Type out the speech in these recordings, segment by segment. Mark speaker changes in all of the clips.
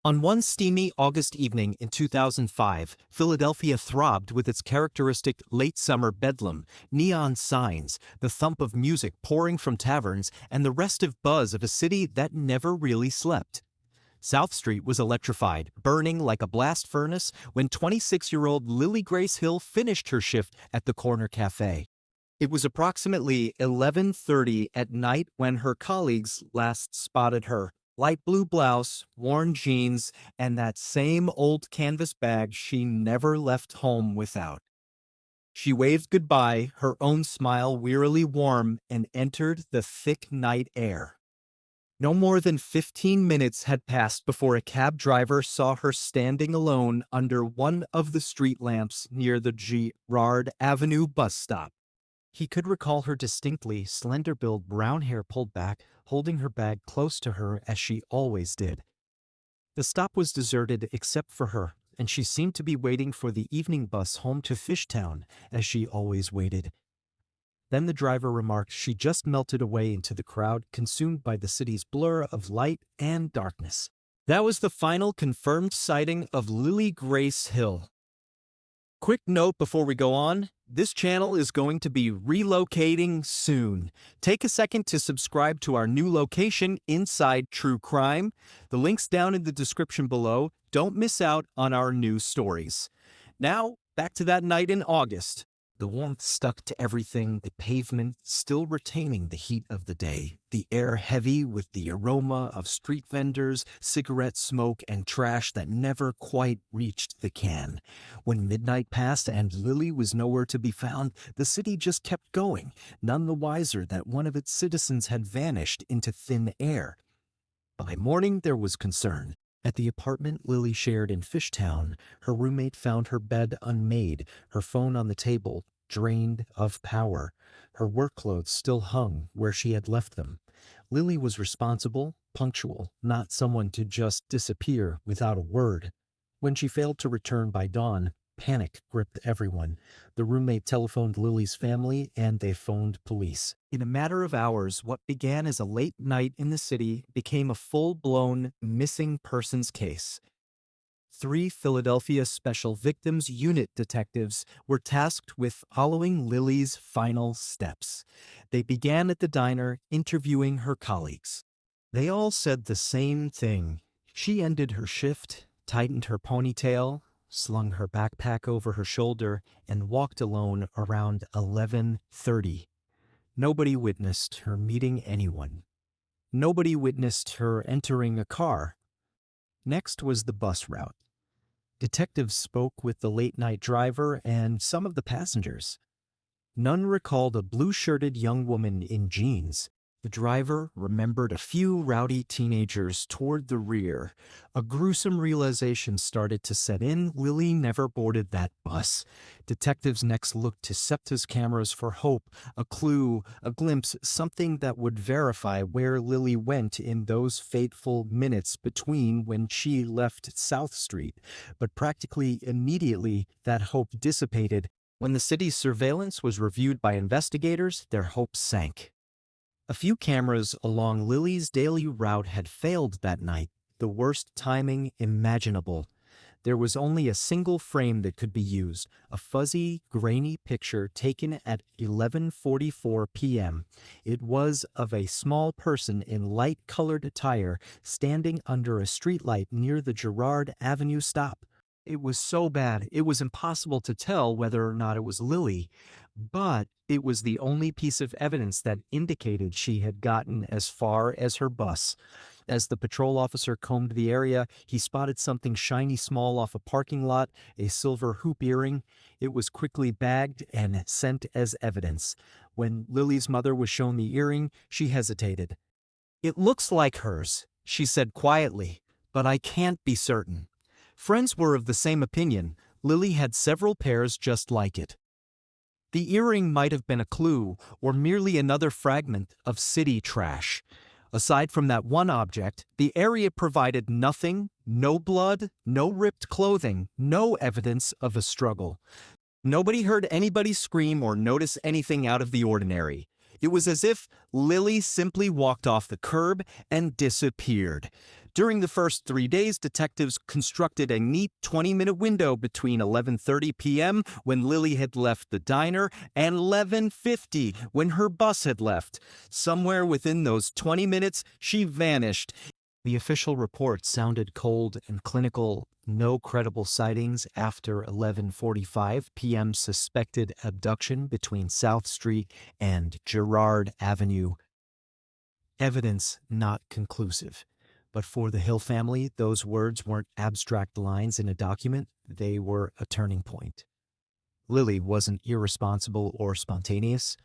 Speaker 1: On one steamy August evening in 2005, Philadelphia throbbed with its characteristic late-summer bedlam, neon signs, the thump of music pouring from taverns, and the restive buzz of a city that never really slept. South Street was electrified, burning like a blast furnace when 26-year-old Lily Grace Hill finished her shift at the corner cafe. It was approximately 11:30 at night when her colleagues last spotted her. Light blue blouse, worn jeans, and that same old canvas bag she never left home without. She waved goodbye, her own smile wearily warm, and entered the thick night air. No more than 15 minutes had passed before a cab driver saw her standing alone under one of the street lamps near the Gerard Avenue bus stop. He could recall her distinctly, slender-build, brown hair pulled back, holding her bag close to her as she always did. The stop was deserted except for her, and she seemed to be waiting for the evening bus home to Fishtown, as she always waited. Then the driver remarked she just melted away into the crowd, consumed by the city's blur of light and darkness. That was the final confirmed sighting of Lily Grace Hill. Quick note before we go on, this channel is going to be relocating soon. Take a second to subscribe to our new location, Inside True Crime. The link's down in the description below. Don't miss out on our new stories. Now, back to that night in August. The warmth stuck to everything, the pavement still retaining the heat of the day, the air heavy with the aroma of street vendors, cigarette smoke, and trash that never quite reached the can. When midnight passed and Lily was nowhere to be found, the city just kept going, none the wiser that one of its citizens had vanished into thin air. By morning there was concern. At the apartment Lily shared in Fishtown, her roommate found her bed unmade, her phone on the table, drained of power. Her work clothes still hung where she had left them. Lily was responsible, punctual, not someone to just disappear without a word. When she failed to return by dawn, panic gripped everyone. The roommate telephoned Lily's family, and they phoned police. In a matter of hours, what began as a late night in the city became a full-blown missing persons case. 3 Philadelphia Special Victims Unit detectives were tasked with following Lily's final steps. They began at the diner, interviewing her colleagues. They all said the same thing. She ended her shift, tightened her ponytail, slung her backpack over her shoulder, and walked alone around 11:30. Nobody witnessed her meeting anyone. Nobody witnessed her entering a car. Next was the bus route. Detectives spoke with the late-night driver and some of the passengers. None recalled a blue-shirted young woman in jeans. The driver remembered a few rowdy teenagers toward the rear. A gruesome realization started to set in. Lily never boarded that bus. Detectives next looked to SEPTA's cameras for hope, a clue, a glimpse, something that would verify where Lily went in those fateful minutes between when she left South Street. But practically immediately, that hope dissipated. When the city's surveillance was reviewed by investigators, their hopes sank. A few cameras along Lily's daily route had failed that night, the worst timing imaginable. There was only a single frame that could be used, a fuzzy, grainy picture taken at 11:44 p.m. It was of a small person in light-colored attire standing under a streetlight near the Gerard Avenue stop. It was so bad, it was impossible to tell whether or not it was Lily, but it was the only piece of evidence that indicated she had gotten as far as her bus. As the patrol officer combed the area, he spotted something shiny small off a parking lot, a silver hoop earring. It was quickly bagged and sent as evidence. When Lily's mother was shown the earring, she hesitated. "It looks like hers," she said quietly, "but I can't be certain." Friends were of the same opinion. Lily had several pairs just like it. The earring might have been a clue, or merely another fragment of city trash. Aside from that one object, the area provided nothing, no blood, no ripped clothing, no evidence of a struggle. Nobody heard anybody scream or notice anything out of the ordinary. It was as if Lily simply walked off the curb and disappeared. During the first 3 days, detectives constructed a neat 20-minute window between 11:30 p.m., when Lily had left the diner, and 11:50 when her bus had left. Somewhere within those 20 minutes, she vanished. The official report sounded cold and clinical. No credible sightings after 11:45 p.m. Suspected abduction between South Street and Gerard Avenue. Evidence not conclusive. But for the Hill family, those words weren't abstract lines in a document. They were a turning point. Lily wasn't irresponsible or spontaneous.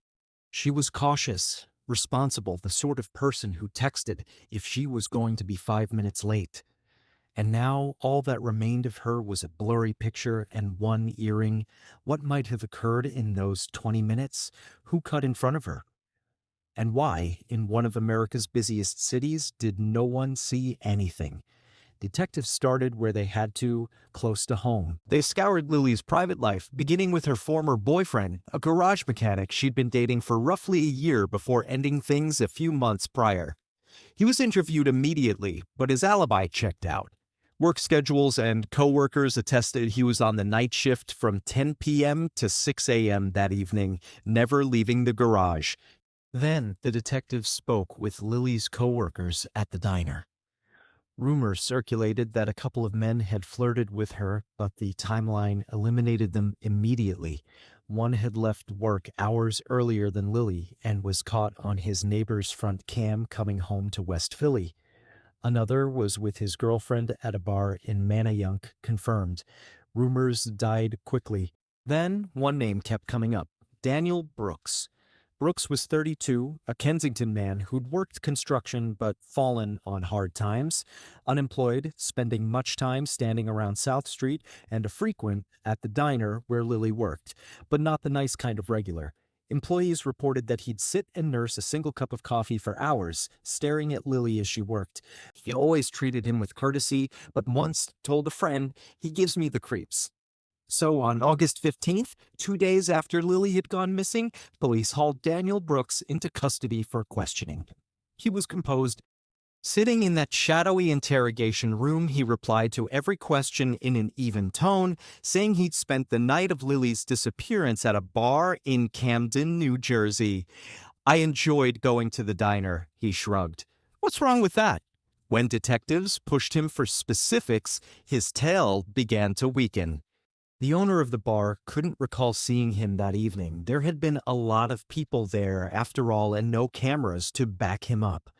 Speaker 1: She was cautious, responsible, the sort of person who texted if she was going to be 5 minutes late. And now all that remained of her was a blurry picture and one earring. What might have occurred in those 20 minutes? Who cut in front of her? And why, in one of America's busiest cities, did no one see anything? Detectives started where they had to, close to home. They scoured Lily's private life, beginning with her former boyfriend, a garage mechanic she'd been dating for roughly a year before ending things a few months prior. He was interviewed immediately, but his alibi checked out. Work schedules and co-workers attested he was on the night shift from 10 p.m. to 6 a.m. that evening, never leaving the garage. Then the detectives spoke with Lily's co-workers at the diner. Rumors circulated that a couple of men had flirted with her, but the timeline eliminated them immediately. One had left work hours earlier than Lily and was caught on his neighbor's front cam coming home to West Philly. Another was with his girlfriend at a bar in Manayunk, confirmed. Rumors died quickly. Then one name kept coming up: Daniel Brooks. Brooks was 32, a Kensington man who'd worked construction but fallen on hard times, unemployed, spending much time standing around South Street, and a frequent at the diner where Lily worked, but not the nice kind of regular. Employees reported that he'd sit and nurse a single cup of coffee for hours, staring at Lily as she worked. He always treated him with courtesy, but once told a friend, "He gives me the creeps." So on August 15th, 2 days after Lily had gone missing, police hauled Daniel Brooks into custody for questioning. He was composed. Sitting in that shadowy interrogation room, he replied to every question in an even tone, saying he'd spent the night of Lily's disappearance at a bar in Camden, New Jersey. "I enjoyed going to the diner," he shrugged. "What's wrong with that?" When detectives pushed him for specifics, his tail began to weaken. The owner of the bar couldn't recall seeing him that evening. There had been a lot of people there, after all, and no cameras to back him up.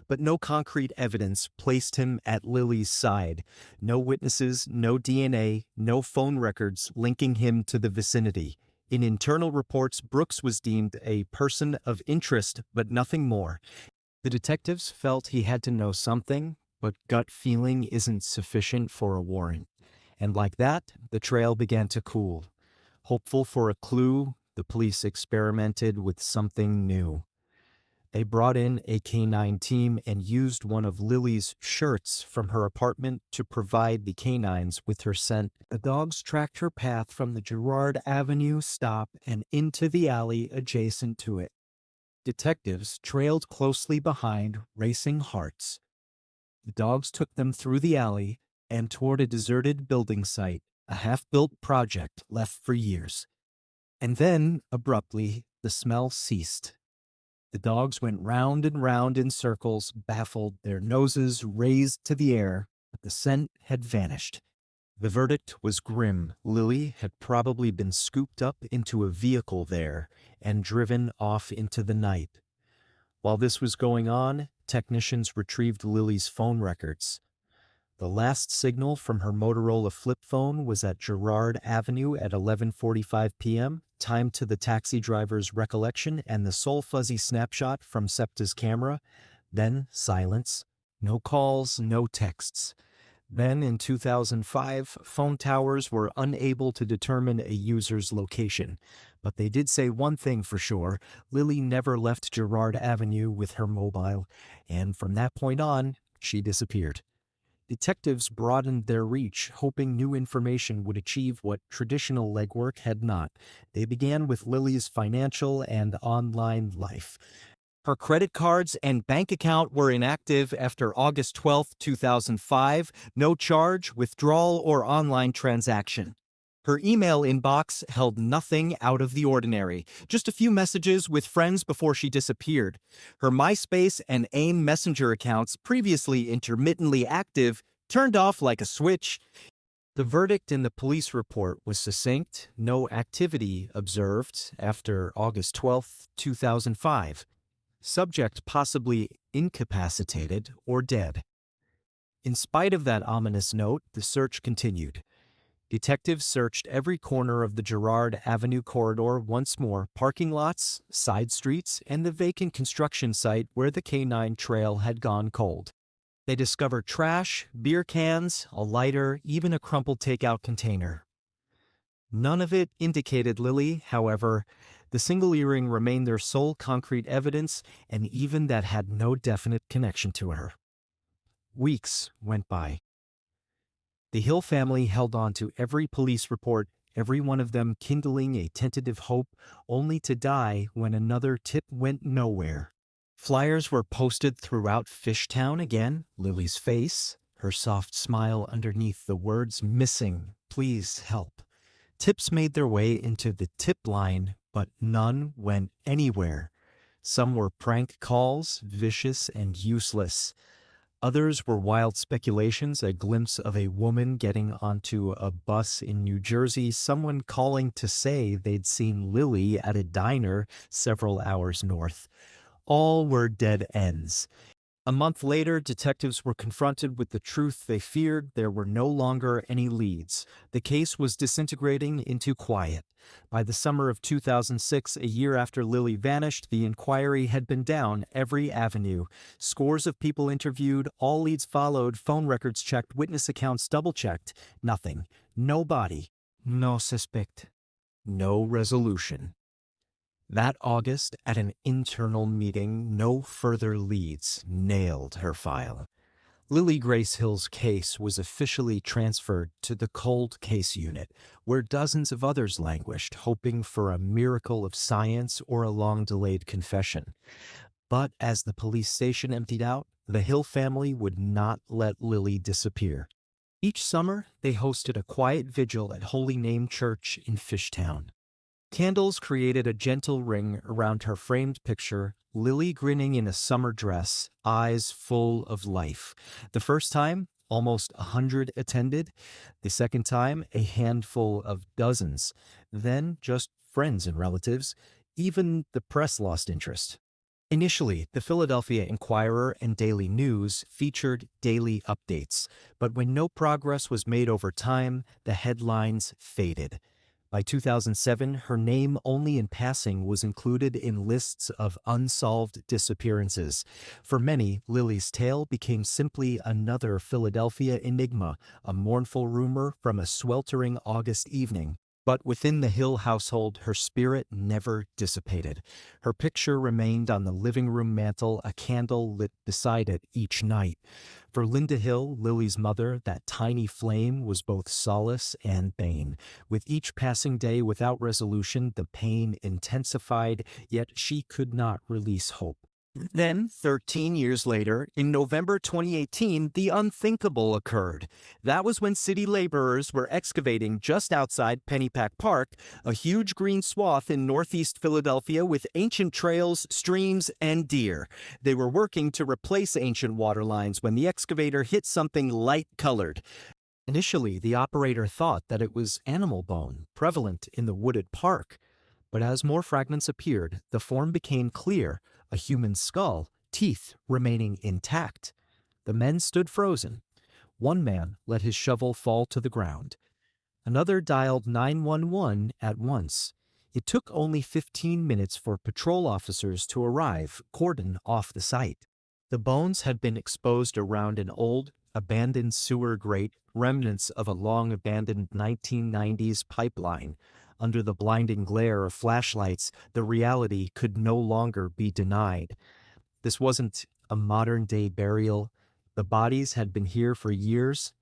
Speaker 1: But no concrete evidence placed him at Lily's side. No witnesses, no DNA, no phone records linking him to the vicinity. In internal reports, Brooks was deemed a person of interest, but nothing more. The detectives felt he had to know something, but gut feeling isn't sufficient for a warrant. And like that, the trail began to cool. Hopeful for a clue, the police experimented with something new. They brought in a canine team and used one of Lily's shirts from her apartment to provide the canines with her scent. The dogs tracked her path from the Gerard Avenue stop and into the alley adjacent to it. Detectives trailed closely behind, racing hearts. The dogs took them through the alley and toward a deserted building site, a half-built project left for years. And then, abruptly, the smell ceased. The dogs went round and round in circles, baffled, their noses raised to the air, but the scent had vanished. The verdict was grim. Lily had probably been scooped up into a vehicle there and driven off into the night. While this was going on, technicians retrieved Lily's phone records. The last signal from her Motorola flip phone was at Gerard Avenue at 11:45 p.m., timed to the taxi driver's recollection and the sole fuzzy snapshot from SEPTA's camera. Then silence. No calls, no texts. Then, in 2005, phone towers were unable to determine a user's location. But they did say one thing for sure: Lily never left Gerard Avenue with her mobile, and from that point on, she disappeared. Detectives broadened their reach, hoping new information would achieve what traditional legwork had not. They began with Lily's financial and online life. Her credit cards and bank account were inactive after August 12, 2005, no charge, withdrawal, or online transaction. Her email inbox held nothing out of the ordinary, just a few messages with friends before she disappeared. Her MySpace and AIM Messenger accounts, previously intermittently active, turned off like a switch. The verdict in the police report was succinct: no activity observed after August 12, 2005. Subject possibly incapacitated or dead. In spite of that ominous note, the search continued. Detectives searched every corner of the Gerard Avenue corridor once more: parking lots, side streets, and the vacant construction site where the canine trail had gone cold. They discovered trash, beer cans, a lighter, even a crumpled takeout container. None of it indicated Lily, however. The single earring remained their sole concrete evidence, and even that had no definite connection to her. Weeks went by. The Hill family held on to every police report, every one of them kindling a tentative hope, only to die when another tip went nowhere. Flyers were posted throughout Fishtown again, Lily's face, her soft smile underneath the words "missing, please help." Tips made their way into the tip line, but none went anywhere. Some were prank calls, vicious and useless. Others were wild speculations: a glimpse of a woman getting onto a bus in New Jersey, someone calling to say they'd seen Lily at a diner several hours north. All were dead ends. A month later, detectives were confronted with the truth they feared: there were no longer any leads. The case was disintegrating into quiet. By the summer of 2006, a year after Lily vanished, the inquiry had been down every avenue. Scores of people interviewed, all leads followed, phone records checked, witness accounts double-checked. Nothing. No body. No suspect. No resolution. That August, at an internal meeting, no further leads nailed her file. Lily Grace Hill's case was officially transferred to the cold case unit, where dozens of others languished, hoping for a miracle of science or a long-delayed confession. But as the police station emptied out, the Hill family would not let Lily disappear. Each summer, they hosted a quiet vigil at Holy Name Church in Fishtown. Candles created a gentle ring around her framed picture, Lily grinning in a summer dress, eyes full of life. The first time, almost 100 attended. The second time, a handful of dozens. Then just friends and relatives. Even the press lost interest. Initially, the Philadelphia Inquirer and Daily News featured daily updates, but when no progress was made over time, the headlines faded. By 2007, her name only in passing was included in lists of unsolved disappearances. For many, Lily's tale became simply another Philadelphia enigma, a mournful rumor from a sweltering August evening. But within the Hill household, her spirit never dissipated. Her picture remained on the living room mantel, a candle lit beside it each night. For Linda Hill, Lily's mother, that tiny flame was both solace and bane. With each passing day without resolution, the pain intensified, yet she could not release hope. Then, 13 years later, in November 2018, the unthinkable occurred. That was when city laborers were excavating just outside Pennypack Park, a huge green swath in northeast Philadelphia with ancient trails, streams, and deer. They were working to replace ancient water lines when the excavator hit something light-colored. Initially, the operator thought that it was animal bone, prevalent in the wooded park. But as more fragments appeared, the form became clear: a human skull, teeth remaining intact. The men stood frozen. One man let his shovel fall to the ground. Another dialed 911 at once. It took only 15 minutes for patrol officers to arrive, cordon off the site. The bones had been exposed around an old, abandoned sewer grate, remnants of a long-abandoned 1990s pipeline. Under the blinding glare of flashlights, the reality could no longer be denied. This wasn't a modern-day burial. The bodies had been here for years.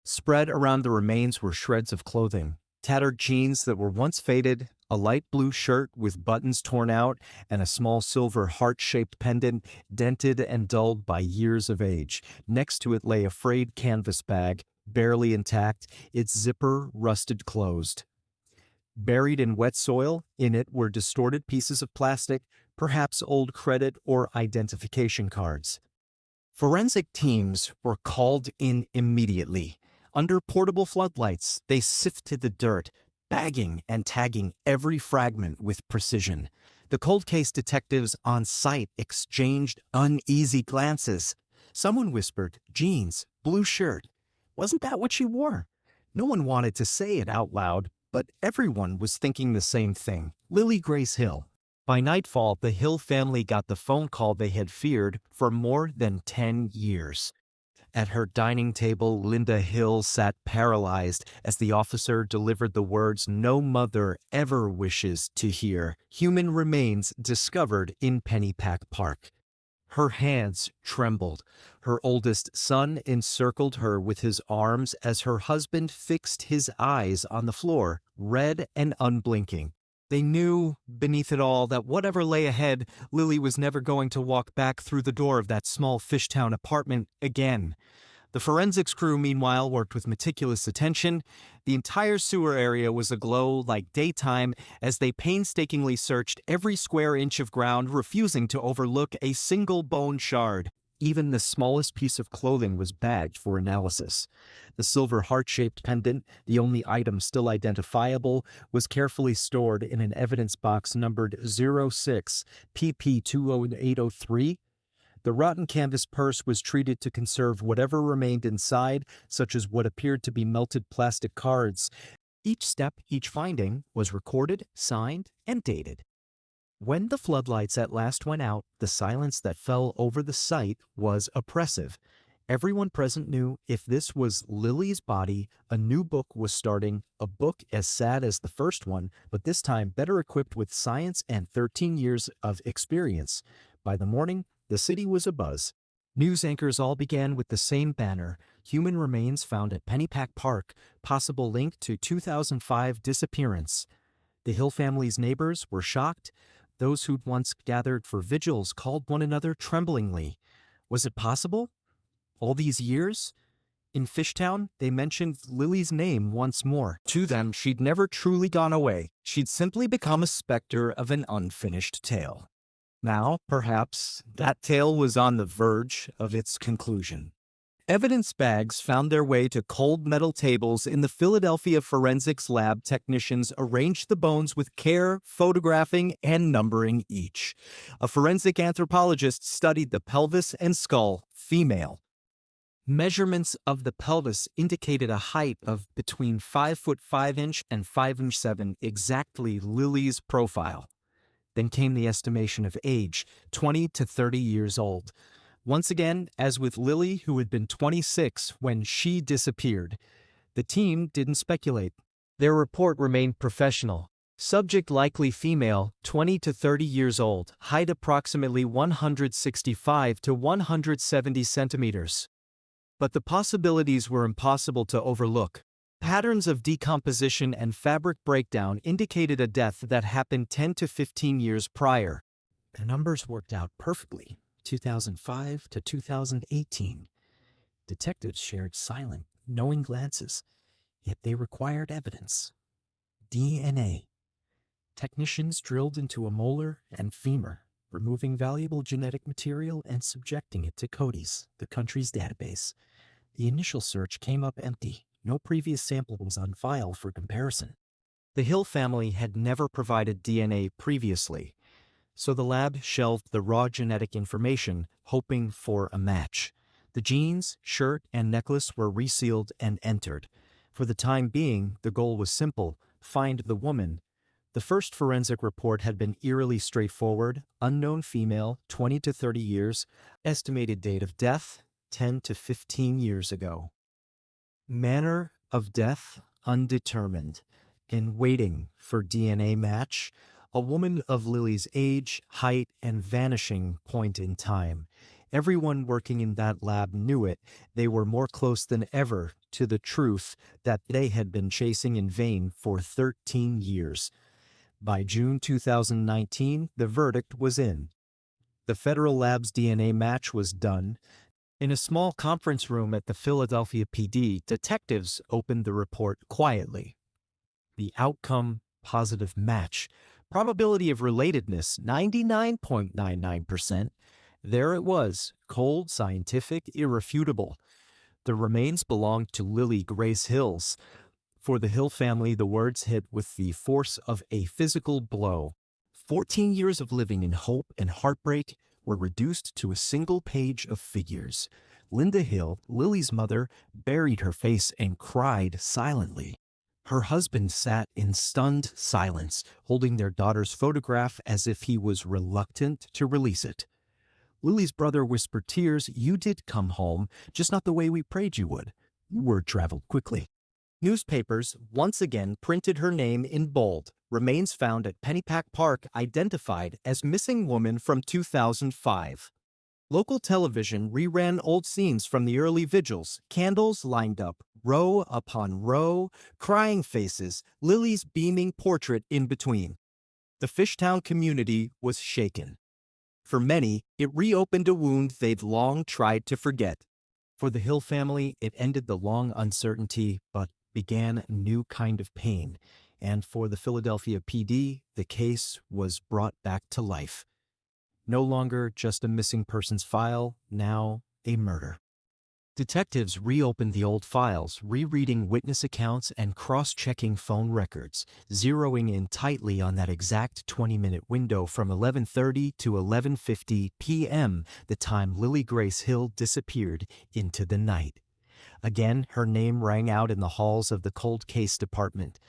Speaker 1: Spread around the remains were shreds of clothing, tattered jeans that were once faded, A light blue shirt with buttons torn out and a small silver heart-shaped pendant, dented and dulled by years of age. Next to it lay a frayed canvas bag, barely intact, its zipper rusted closed. Buried in wet soil, in it were distorted pieces of plastic, perhaps old credit or identification cards. Forensic teams were called in immediately. Under portable floodlights, they sifted the dirt, bagging and tagging every fragment with precision. The cold case detectives on site exchanged uneasy glances. Someone whispered, "Jeans, blue shirt. Wasn't that what she wore?" No one wanted to say it out loud, but everyone was thinking the same thing. Lily Grace Hill. By nightfall, the Hill family got the phone call they had feared for more than 10 years. At her dining table, Linda Hill sat paralyzed as the officer delivered the words no mother ever wishes to hear. Human remains discovered in Pennypack Park. Her hands trembled. Her oldest son encircled her with his arms as her husband fixed his eyes on the floor, red and unblinking. They knew, beneath it all, that whatever lay ahead, Lily was never going to walk back through the door of that small Fishtown apartment again. The forensics crew, meanwhile, worked with meticulous attention. The entire sewer area was aglow like daytime as they painstakingly searched every square inch of ground, refusing to overlook a single bone shard. Even the smallest piece of clothing was bagged for analysis. The silver heart-shaped pendant, the only item still identifiable, was carefully stored in an evidence box numbered 06 PP20803. The rotten canvas purse was treated to conserve whatever remained inside, such as what appeared to be melted plastic cards. Each step, each finding, was recorded, signed, and dated. When the floodlights at last went out, the silence that fell over the site was oppressive. Everyone present knew if this was Lily's body, a new book was starting, a book as sad as the first one, but this time better equipped with science and 13 years of experience. By the morning, the city was abuzz. News anchors all began with the same banner: human remains found at Pennypack Park, possible link to 2005 disappearance. The Hill family's neighbors were shocked. Those who'd once gathered for vigils called one another tremblingly. Was it possible? All these years? In Fishtown, they mentioned Lily's name once more. To them, she'd never truly gone away. She'd simply become a specter of an unfinished tale. Now, perhaps, that tale was on the verge of its conclusion. Evidence bags found their way to cold metal tables in the Philadelphia forensics lab. Technicians arranged the bones with care, photographing and numbering each. A forensic anthropologist studied the pelvis and skull, female. Measurements of the pelvis indicated a height of between 5'5" and 5'7", exactly Lily's profile. Then came the estimation of age, 20 to 30 years old. Once again, as with Lily, who had been 26 when she disappeared, the team didn't speculate. Their report remained professional. Subject likely female, 20 to 30 years old, height approximately 165 to 170 centimeters. But the possibilities were impossible to overlook. Patterns of decomposition and fabric breakdown indicated a death that happened 10 to 15 years prior. The numbers worked out perfectly. 2005 to 2018. Detectives shared silent, knowing glances, yet they required evidence. DNA. Technicians drilled into a molar and femur, removing valuable genetic material and subjecting it to CODIS, the country's database. The initial search came up empty. No previous sample was on file for comparison. The Hill family had never provided DNA previously, so the lab shelved the raw genetic information, hoping for a match. The jeans, shirt, and necklace were resealed and entered. For the time being, the goal was simple: find the woman. The first forensic report had been eerily straightforward: unknown female, 20 to 30 years, estimated date of death, 10 to 15 years ago. Manner of death, undetermined. In waiting for DNA match, a woman of Lily's age, height, and vanishing point in time. Everyone working in that lab knew it. They were more close than ever to the truth that they had been chasing in vain for 13 years. By June 2019, the verdict was in. The federal lab's DNA match was done. In a small conference room at the Philadelphia PD, detectives opened the report quietly. The outcome, positive match. Probability of relatedness, 99.99%. There it was, cold, scientific, irrefutable. The remains belonged to Lily Grace Hills. For the Hill family, the words hit with the force of a physical blow. 14 years of living in hope and heartbreak were reduced to a single page of figures. Linda Hill, Lily's mother, buried her face and cried silently. Her husband sat in stunned silence, holding their daughter's photograph as if he was reluctant to release it. Lily's brother whispered tears, "You did come home, just not the way we prayed you would." Word traveled quickly. Newspapers once again printed her name in bold. Remains found at Pennypack Park identified as missing woman from 2005. Local television reran old scenes from the early vigils, candles lined up, row upon row, crying faces, Lily's beaming portrait in between. The Fishtown community was shaken. For many, it reopened a wound they'd long tried to forget. For the Hill family, it ended the long uncertainty, but began a new kind of pain. And for the Philadelphia PD, the case was brought back to life. No longer just a missing persons file, now a murder. Detectives reopened the old files, rereading witness accounts and cross-checking phone records, zeroing in tightly on that exact 20-minute window from 11:30 to 11:50 p.m., the time Lily Grace Hill disappeared into the night. Again, her name rang out in the halls of the cold case department.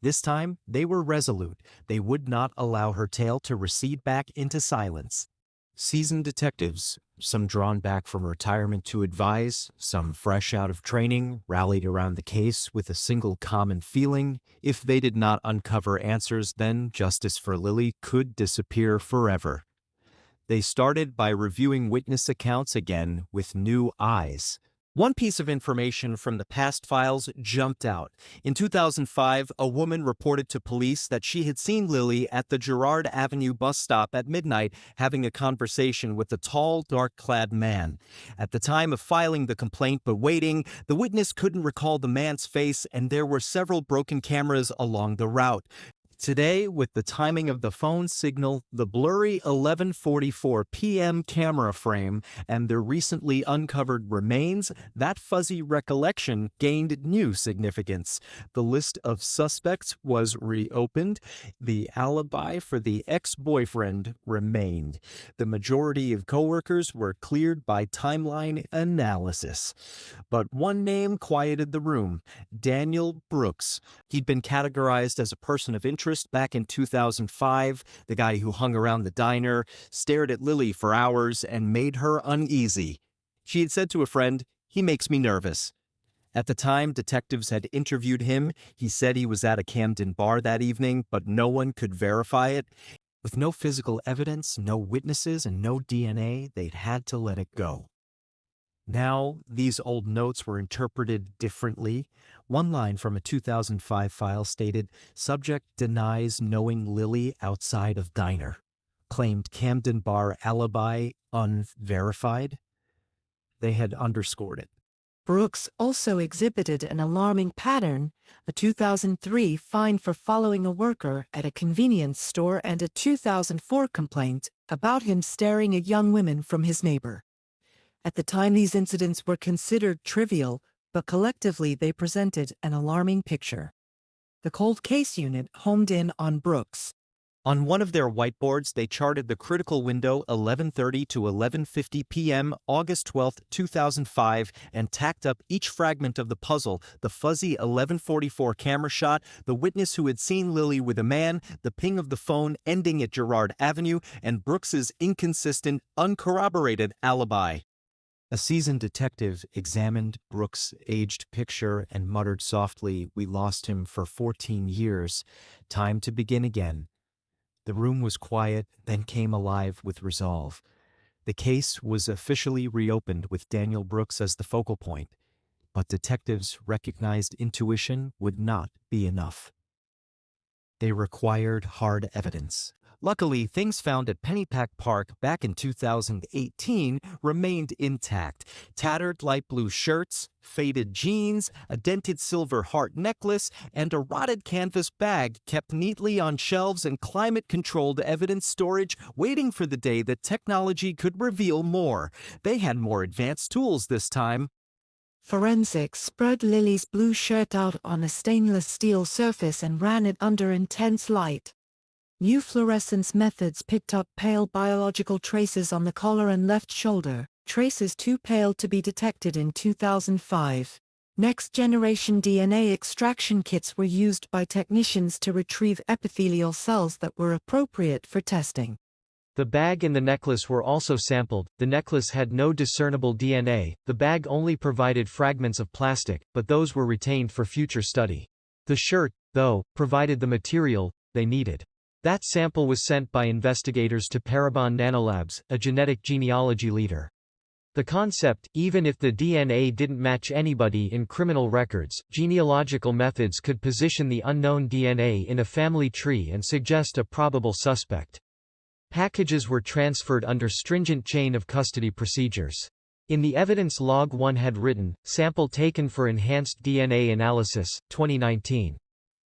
Speaker 1: This time, they were resolute. They would not allow her tale to recede back into silence. Seasoned detectives, some drawn back from retirement to advise, some fresh out of training, rallied around the case with a single common feeling: if they did not uncover answers, then justice for Lily could disappear forever. They started by reviewing witness accounts again with new eyes. One piece of information from the past files jumped out. In 2005, a woman reported to police that she had seen Lily at the Gerard Avenue bus stop at midnight having a conversation with a tall, dark-clad man. At the time of filing the complaint but waiting, the witness couldn't recall the man's face, and there were several broken cameras along the route. Today, with the timing of the phone signal, the blurry 11:44 p.m. camera frame, and the recently uncovered remains, that fuzzy recollection gained new significance. The list of suspects was reopened. The alibi for the ex-boyfriend remained. The majority of coworkers were cleared by timeline analysis. But one name quieted the room: Daniel Brooks. He'd been categorized as a person of interest back in 2005, the guy who hung around the diner, stared at Lily for hours, and made her uneasy. She had said to a friend, "He makes me nervous." At the time detectives had interviewed him, he said he was at a Camden bar that evening, but no one could verify it. With no physical evidence, no witnesses, and no DNA, they'd had to let it go. Now, these old notes were interpreted differently. One line from a 2005 file stated, "Subject denies knowing Lily outside of diner." Claimed Camden bar alibi unverified. They had underscored it.
Speaker 2: Brooks also exhibited an alarming pattern: a 2003 fine for following a worker at a convenience store and a 2004 complaint about him staring at young women from his neighbor. At the time, these incidents were considered trivial, but collectively they presented an alarming picture. The cold case unit homed in on Brooks.
Speaker 1: On one of their whiteboards, they charted the critical window 11:30 to 11:50 p.m., August 12, 2005, and tacked up each fragment of the puzzle: the fuzzy 11:44 camera shot, the witness who had seen Lily with a man, the ping of the phone ending at Gerard Avenue, and Brooks's inconsistent, uncorroborated alibi. A seasoned detective examined Brooks' aged picture and muttered softly, "We lost him for 14 years. Time to begin again." The room was quiet, then came alive with resolve. The case was officially reopened with Daniel Brooks as the focal point, but detectives recognized intuition would not be enough. They required hard evidence. Luckily, things found at Pennypack Park back in 2018 remained intact. Tattered light blue shirts, faded jeans, a dented silver heart necklace, and a rotted canvas bag kept neatly on shelves in climate-controlled evidence storage, waiting for the day that technology could reveal more. They had more advanced tools this time.
Speaker 2: Forensics spread Lily's blue shirt out on a stainless steel surface and ran it under intense light. New fluorescence methods picked up pale biological traces on the collar and left shoulder, traces too pale to be detected in 2005. Next-generation DNA extraction kits were used by technicians to retrieve epithelial cells that were appropriate for testing.
Speaker 3: The bag and the necklace were also sampled. The necklace had no discernible DNA, the bag only provided fragments of plastic, but those were retained for future study. The shirt, though, provided the material they needed. That sample was sent by investigators to Parabon Nanolabs, a genetic genealogy leader. The concept, even if the DNA didn't match anybody in criminal records, genealogical methods could position the unknown DNA in a family tree and suggest a probable suspect. Packages were transferred under stringent chain of custody procedures. In the evidence log one had written, "Sample taken for enhanced DNA analysis, 2019.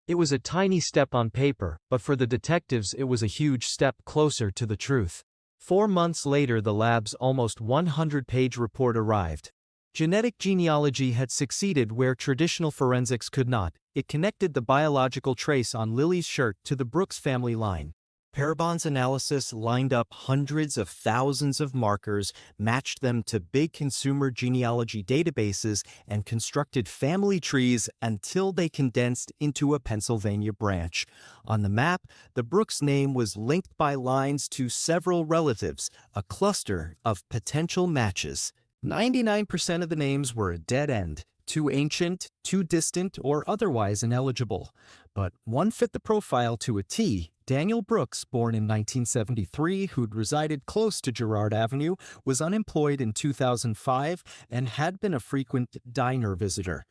Speaker 3: It was a tiny step on paper, but for the detectives it was a huge step closer to the truth. 4 months later the lab's almost 100-page report arrived. Genetic genealogy had succeeded where traditional forensics could not. It connected the biological trace on Lily's shirt to the Brooks family line. Parabon's analysis lined up hundreds of thousands of markers, matched them to big consumer genealogy databases, and constructed family trees until they condensed into a Pennsylvania branch. On the map, the Brooks name was linked by lines to several relatives, a cluster of potential matches. 99% of the names were a dead end, too ancient, too distant, or otherwise ineligible. But one fit the profile to a T. Daniel Brooks, born in 1973, who'd resided close to Gerard Avenue, was unemployed in 2005 and had been a frequent diner visitor.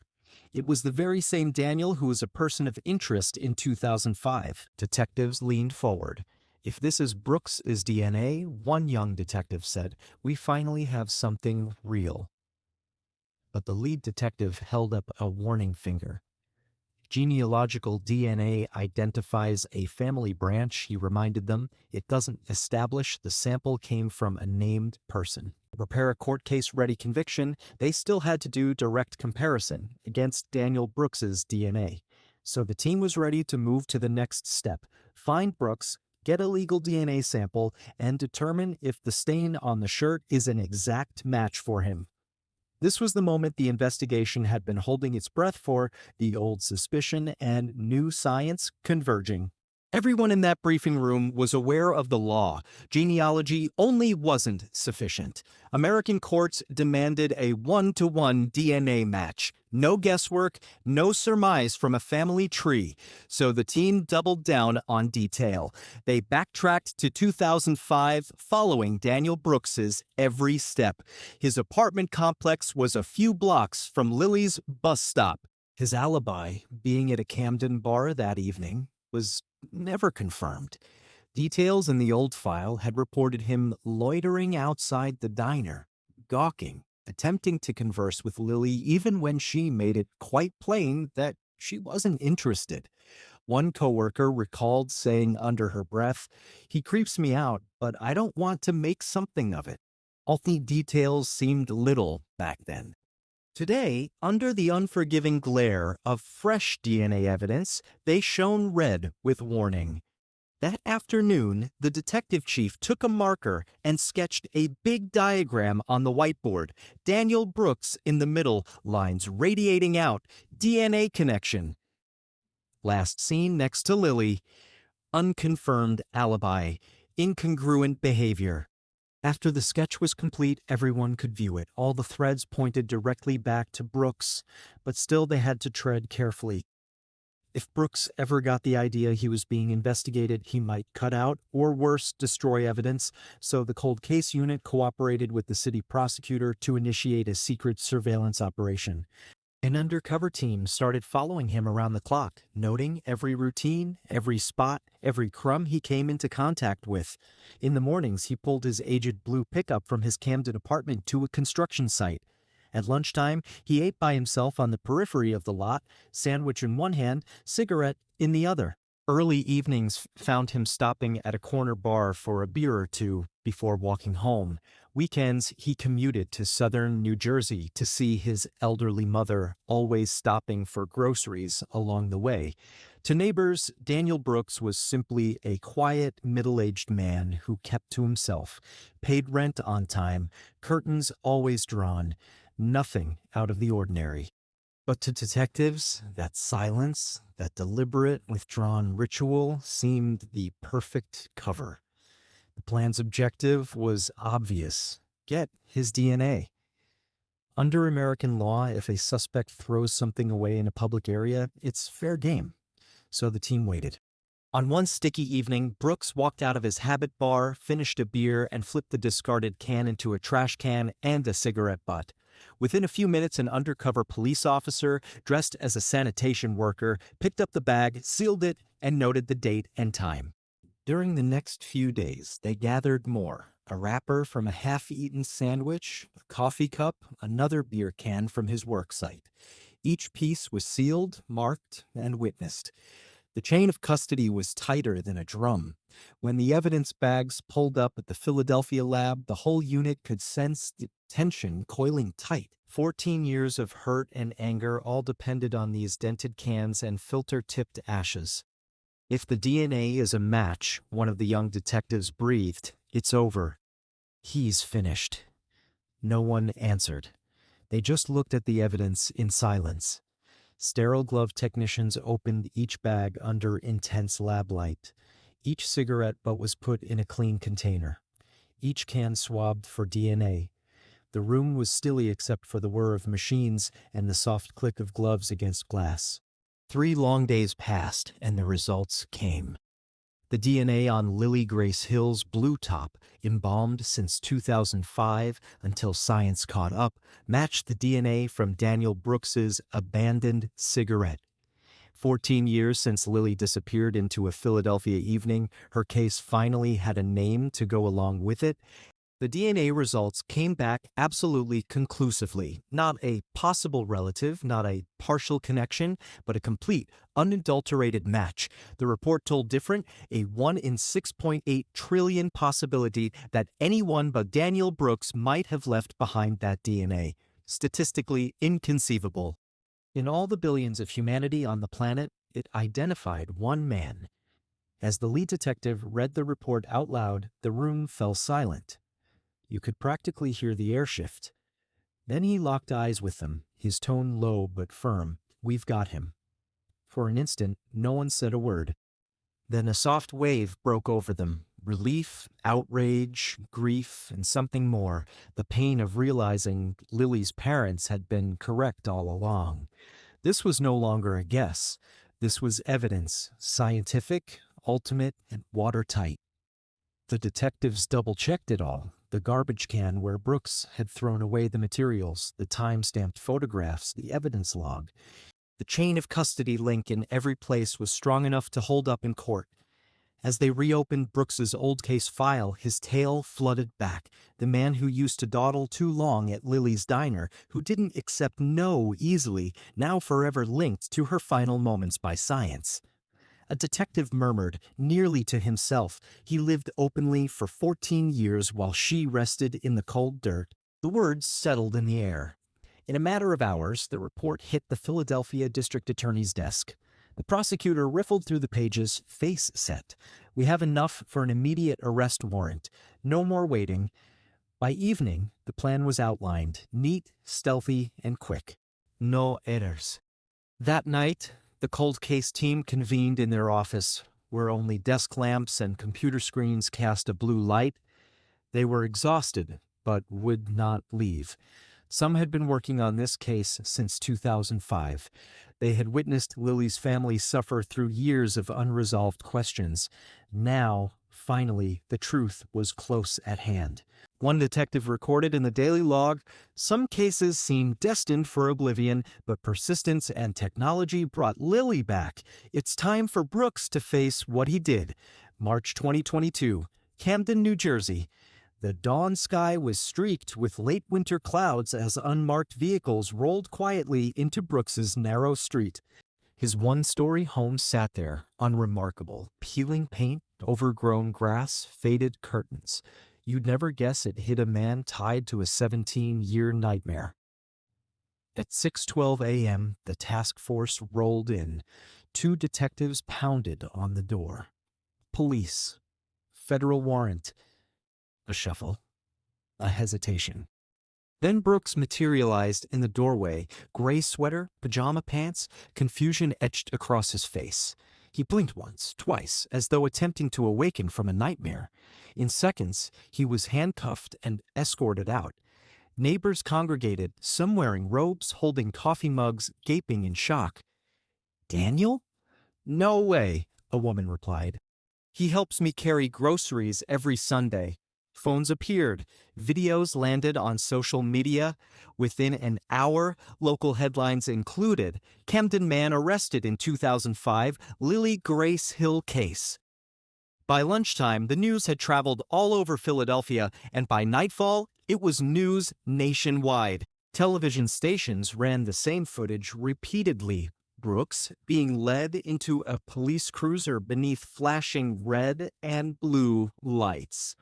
Speaker 3: It was the very same Daniel who was a person of interest in 2005. Detectives leaned forward. "If this is Brooks's DNA," one young detective said, "we finally have something real." But the lead detective held up a warning finger. Genealogical DNA identifies a family branch, he reminded them. It doesn't establish the sample came from a named person. To prepare a court case-ready conviction, they still had to do direct comparison against Daniel Brooks's DNA. So the team was ready to move to the next step. Find Brooks, get a legal DNA sample, and determine if the stain on the shirt is an exact match for him. This was the moment the investigation had been holding its breath for, the old suspicion and new science converging. Everyone in that briefing room was aware of the law. Genealogy only wasn't sufficient. American courts demanded a 1-to-1 DNA match. No guesswork, no surmise from a family tree. So the team doubled down on detail. They backtracked to 2005, following Daniel Brooks's every step. His apartment complex was a few blocks from Lily's bus stop. His alibi, being at a Camden bar that evening, was never confirmed. Details in the old file had reported him loitering outside the diner, gawking, attempting to converse with Lily even when she made it quite plain that she wasn't interested. One coworker recalled saying under her breath, "He creeps me out, but I don't want to make something of it." All the details seemed little back then. Today, under the unforgiving glare of fresh DNA evidence, they shone red with warning. That afternoon, the detective chief took a marker and sketched a big diagram on the whiteboard. Daniel Brooks in the middle, lines radiating out, DNA connection. Last seen next to Lily, unconfirmed alibi, incongruent behavior. After the sketch was complete, everyone could view it. All the threads pointed directly back to Brooks, but still they had to tread carefully. If Brooks ever got the idea he was being investigated, he might cut out, or worse, destroy evidence, so the cold case unit cooperated with the city prosecutor to initiate a secret surveillance operation.
Speaker 1: An undercover team started following him around the clock, noting every routine, every spot, every crumb he came into contact with. In the mornings, he pulled his aged blue pickup from his Camden apartment to a construction site. At lunchtime, he ate by himself on the periphery of the lot, sandwich in one hand, cigarette in the other. Early evenings found him stopping at a corner bar for a beer or two before walking home. Weekends, he commuted to southern New Jersey to see his elderly mother, always stopping for groceries along the way. To neighbors, Daniel Brooks was simply a quiet, middle-aged man who kept to himself, paid rent on time, curtains always drawn, nothing out of the ordinary. But to detectives, that silence, that deliberate, withdrawn ritual seemed the perfect cover. The plan's objective was obvious: get his DNA. Under American law, if a suspect throws something away in a public area, it's fair game. So the team waited. On one sticky evening, Brooks walked out of his habit bar, finished a beer, and flipped the discarded can into a trash can and a cigarette butt. Within a few minutes, an undercover police officer, dressed as a sanitation worker, picked up the bag, sealed it, and noted the date and time. During the next few days, they gathered more: a wrapper from a half-eaten sandwich, a coffee cup, another beer can from his work site. Each piece was sealed, marked, and witnessed. The chain of custody was tighter than a drum. When the evidence bags pulled up at the Philadelphia lab, the whole unit could sense the tension coiling tight. 14 years of hurt and anger all depended on these dented cans and filter-tipped ashes. If the DNA is a match, one of the young detectives breathed, it's over. He's finished. No one answered. They just looked at the evidence in silence. Sterile glove technicians opened each bag under intense lab light. Each cigarette butt was put in a clean container. Each can swabbed for DNA. The room was stilly except for the whir of machines and the soft click of gloves against glass. 3 long days passed, and the results came. The DNA on Lily Grace Hill's blue top, embalmed since 2005 until science caught up, matched the DNA from Daniel Brooks's abandoned cigarette. 14 years since Lily disappeared into a Philadelphia evening, her case finally had a name to go along with it. The DNA results came back absolutely conclusively. Not a possible relative, not a partial connection, but a complete, unadulterated match. The report told different: a 1 in 6.8 trillion possibility that anyone but Daniel Brooks might have left behind that DNA. Statistically inconceivable. In all the billions of humanity on the planet, it identified one man. As the lead detective read the report out loud, the room fell silent. You could practically hear the air shift. Then he locked eyes with them, his tone low but firm. "We've got him." For an instant, no one said a word. Then a soft wave broke over them. Relief, outrage, grief, and something more. The pain of realizing Lily's parents had been correct all along. This was no longer a guess. This was evidence, scientific, ultimate, and watertight. The detectives double-checked it all. The garbage can where Brooks had thrown away the materials, the time-stamped photographs, the evidence log. The chain of custody link in every place was strong enough to hold up in court. As they reopened Brooks's old case file, his tale flooded back. The man who used to dawdle too long at Lily's diner, who didn't accept no easily, now forever linked to her final moments by science. A detective murmured, nearly to himself. He lived openly for 14 years while she rested in the cold dirt. The words settled in the air. In a matter of hours, the report hit the Philadelphia District Attorney's desk. The prosecutor riffled through the pages, face set. "We have enough for an immediate arrest warrant. No more waiting." By evening, the plan was outlined, neat, stealthy, and quick. No errors. That night, the cold case team convened in their office, where only desk lamps and computer screens cast a blue light. They were exhausted, but would not leave. Some had been working on this case since 2005. They had witnessed Lily's family suffer through years of unresolved questions. Now, finally, the truth was close at hand. One detective recorded in the daily log, "Some cases seem destined for oblivion, but persistence and technology brought Lily back. It's time for Brooks to face what he did." March 2022, Camden, New Jersey. The dawn sky was streaked with late winter clouds as unmarked vehicles rolled quietly into Brooks's narrow street. His one-story home sat there, unremarkable, peeling paint, overgrown grass, faded curtains. You'd never guess it hid a man tied to a 17-year nightmare. At 6:12 a.m., the task force rolled in. 2 detectives pounded on the door. Police. Federal warrant. A shuffle. A hesitation. Then Brooks materialized in the doorway, gray sweater, pajama pants, confusion etched across his face. He blinked once, twice, as though attempting to awaken from a nightmare. In seconds, he was handcuffed and escorted out. Neighbors congregated, some wearing robes, holding coffee mugs, gaping in shock. "Daniel?" "No way," a woman replied. "He helps me carry groceries every Sunday." Phones appeared. Videos landed on social media. Within an hour, local headlines included, "Camden man arrested in 2005, Lily Grace Hill case." By lunchtime, the news had traveled all over Philadelphia, and by nightfall, it was news nationwide. Television stations ran the same footage repeatedly. Brooks being led into a police cruiser beneath flashing red and blue lights.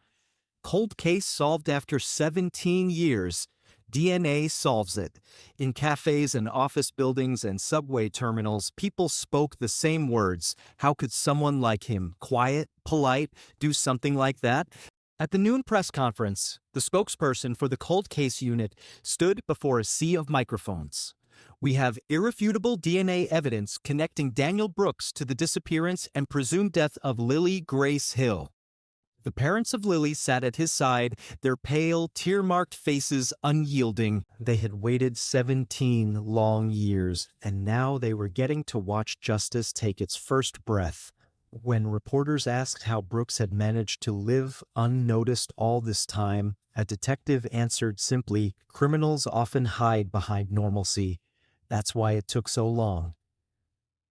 Speaker 1: Cold case solved after 17 years. DNA solves it. In cafes and office buildings and subway terminals, people spoke the same words. How could someone like him, quiet, polite, do something like that? At the noon press conference, the spokesperson for the cold case unit stood before a sea of microphones. "We have irrefutable DNA evidence connecting Daniel Brooks to the disappearance and presumed death of Lily Grace Hill." The parents of Lily sat at his side, their pale, tear-marked faces unyielding. They had waited 17 long years, and now they were getting to watch justice take its first breath. When reporters asked how Brooks had managed to live unnoticed all this time, a detective answered simply, "Criminals often hide behind normalcy. That's why it took so long."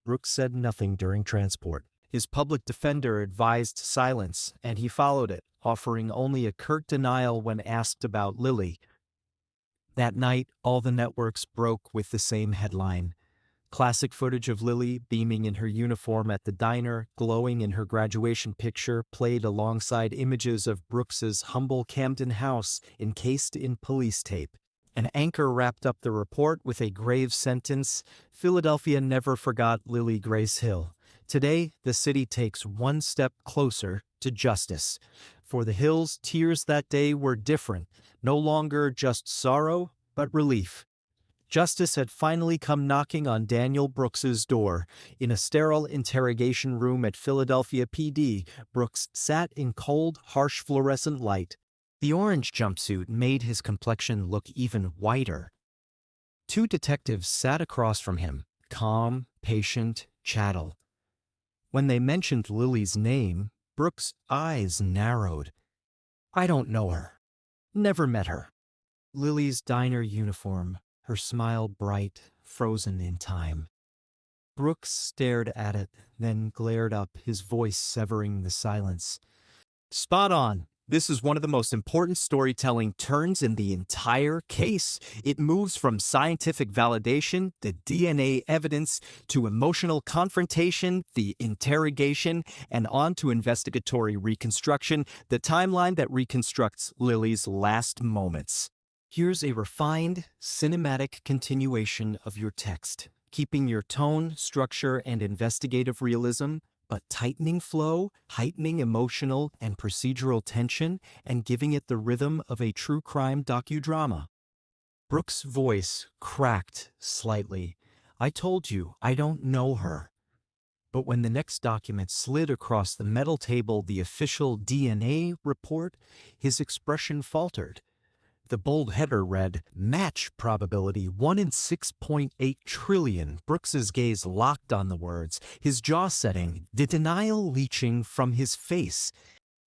Speaker 1: Brooks said nothing during transport. His public defender advised silence, and he followed it, offering only a curt denial when asked about Lily. That night, all the networks broke with the same headline. Classic footage of Lily, beaming in her uniform at the diner, glowing in her graduation picture, played alongside images of Brooks's humble Camden house encased in police tape. An anchor wrapped up the report with a grave sentence, "Philadelphia never forgot Lily Grace Hill." Today, the city takes one step closer to justice. For the Hills, tears that day were different, no longer just sorrow, but relief. Justice had finally come knocking on Daniel Brooks's door. In a sterile interrogation room at Philadelphia PD, Brooks sat in cold, harsh fluorescent light. The orange jumpsuit made his complexion look even whiter. 2 detectives sat across from him, calm, patient, chattel. When they mentioned Lily's name, Brooks' eyes narrowed. "I don't know her. Never met her." Lily's diner uniform, her smile bright, frozen in time. Brooks stared at it, then glared up, his voice severing the silence. "Spot on. This is one of the most important storytelling turns in the entire case. It moves from scientific validation, the DNA evidence, to emotional confrontation, the interrogation, and on to investigatory reconstruction, the timeline that reconstructs Lily's last moments." Here's a refined, cinematic continuation of your text, keeping your tone, structure, and investigative realism, but tightening flow, heightening emotional and procedural tension, and giving it the rhythm of a true crime docudrama. Brooks' voice cracked slightly. "I told you, I don't know her." But when the next document slid across the metal table, the official DNA report, his expression faltered. The bold header read, "Match probability 1 in 6.8 trillion. Brooks's gaze locked on the words, his jaw setting, the denial leaching from his face.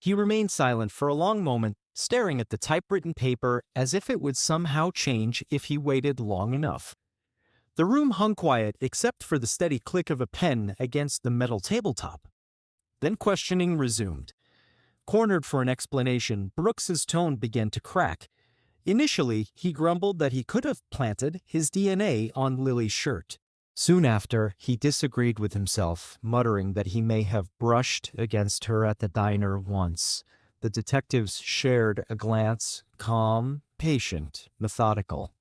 Speaker 1: He remained silent for a long moment, staring at the typewritten paper as if it would somehow change if he waited long enough. The room hung quiet except for the steady click of a pen against the metal tabletop. Then questioning resumed. Cornered for an explanation, Brooks's tone began to crack. Initially, he grumbled that he could have planted his DNA on Lily's shirt. Soon after, he disagreed with himself, muttering that he may have brushed against her at the diner once. The detectives shared a glance, calm, patient, methodical.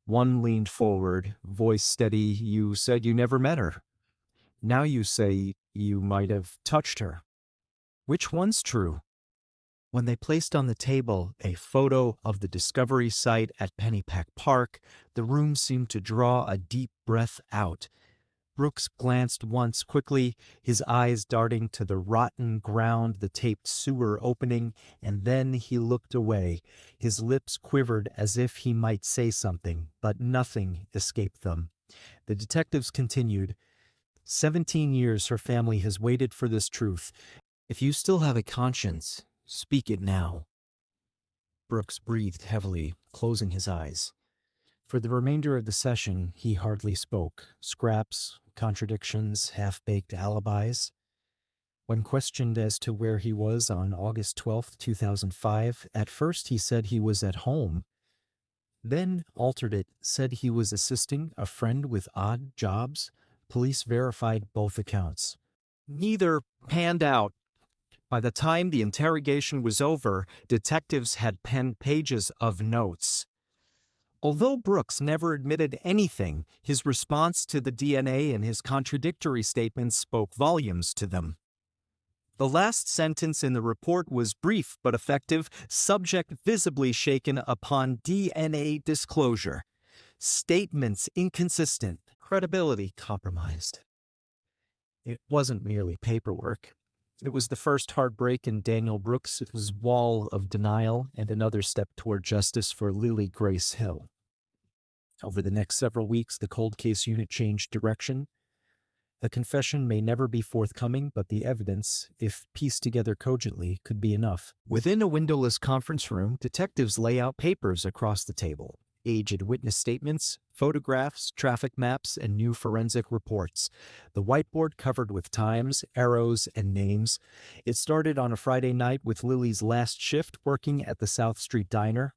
Speaker 1: One leaned forward, voice steady. "You said you never met her. Now you say you might have touched her. Which one's true?" When they placed on the table a photo of the discovery site at Pennypack Park, the room seemed to draw a deep breath out. Brooks glanced once quickly, his eyes darting to the rotten ground, the taped sewer opening, and then he looked away. His lips quivered as if he might say something, but nothing escaped them. The detectives continued. 17 years her family has waited for this truth. If you still have a conscience, speak it now. Brooks breathed heavily, closing his eyes. For the remainder of the session, he hardly spoke. Scraps, contradictions, half-baked alibis. When questioned as to where he was on August 12, 2005, at first he said he was at home. Then altered it, said he was assisting a friend with odd jobs. Police verified both accounts. Neither panned out. By the time the interrogation was over, detectives had penned pages of notes. Although Brooks never admitted anything, his response to the DNA and his contradictory statements spoke volumes to them. The last sentence in the report was brief but effective, subject visibly shaken upon DNA disclosure. Statements inconsistent, credibility compromised. It wasn't merely paperwork. It was the first heartbreak in Daniel Brooks's wall of denial and another step toward justice for Lily Grace Hill. Over the next several weeks, the cold case unit changed direction. The confession may never be forthcoming, but the evidence, if pieced together cogently, could be enough. Within a windowless conference room, detectives lay out papers across the table. Aged witness statements, photographs, traffic maps, and new forensic reports. The whiteboard covered with times, arrows, and names. It started on a Friday night with Lily's last shift working at the South Street Diner.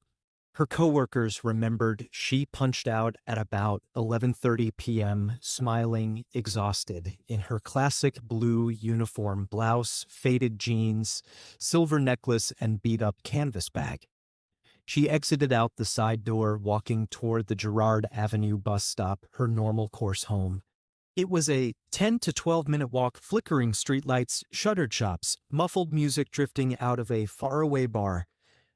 Speaker 1: Her coworkers remembered she punched out at about 11:30 p.m., smiling, exhausted, in her classic blue uniform blouse, faded jeans, silver necklace, and beat-up canvas bag. She exited out the side door, walking toward the Gerard Avenue bus stop, her normal course home. It was a 10 to 12-minute walk, flickering streetlights, shuttered shops, muffled music drifting out of a faraway bar.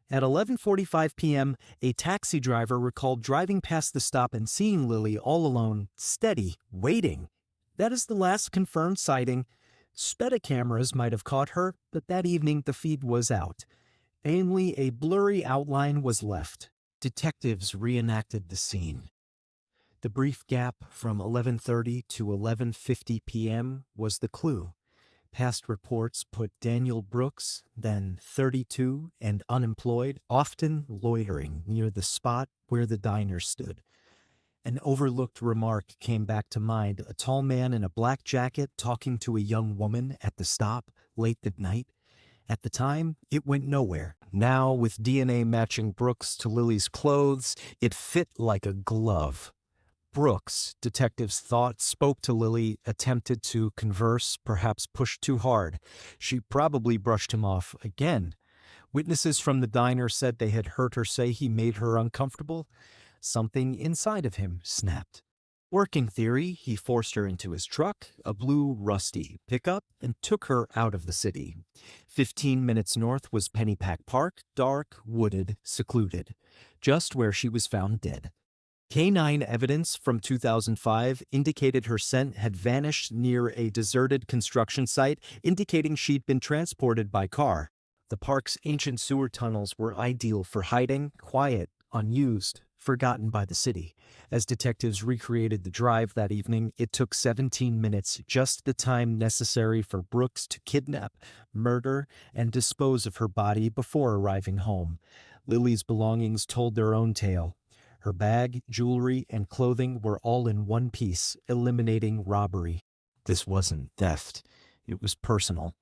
Speaker 1: At 11:45 p.m., a taxi driver recalled driving past the stop and seeing Lily all alone, steady, waiting. That is the last confirmed sighting. Speda cameras might have caught her, but that evening the feed was out. Only a blurry outline was left. Detectives reenacted the scene. The brief gap from 11:30 to 11:50 p.m. was the clue. Past reports put Daniel Brooks, then 32 and unemployed, often loitering near the spot where the diner stood. An overlooked remark came back to mind, a tall man in a black jacket talking to a young woman at the stop late at night. At the time, it went nowhere. Now, with DNA matching Brooks to Lily's clothes, it fit like a glove. Brooks, detectives thought, spoke to Lily, attempted to converse, perhaps pushed too hard. She probably brushed him off again. Witnesses from the diner said they had heard her say he made her uncomfortable. Something inside of him snapped. Working theory, he forced her into his truck, a blue Rusty pickup, and took her out of the city. 15 minutes north was Pennypack Park, dark, wooded, secluded, just where she was found dead. Canine evidence from 2005 indicated her scent had vanished near a deserted construction site, indicating she'd been transported by car. The park's ancient sewer tunnels were ideal for hiding, quiet, unused, forgotten by the city. As detectives recreated the drive that evening, it took 17 minutes, just the time necessary for Brooks to kidnap, murder, and dispose of her body before arriving home. Lily's belongings told their own tale. Her bag, jewelry, and clothing were all in one piece, eliminating robbery. This wasn't theft. It was personal.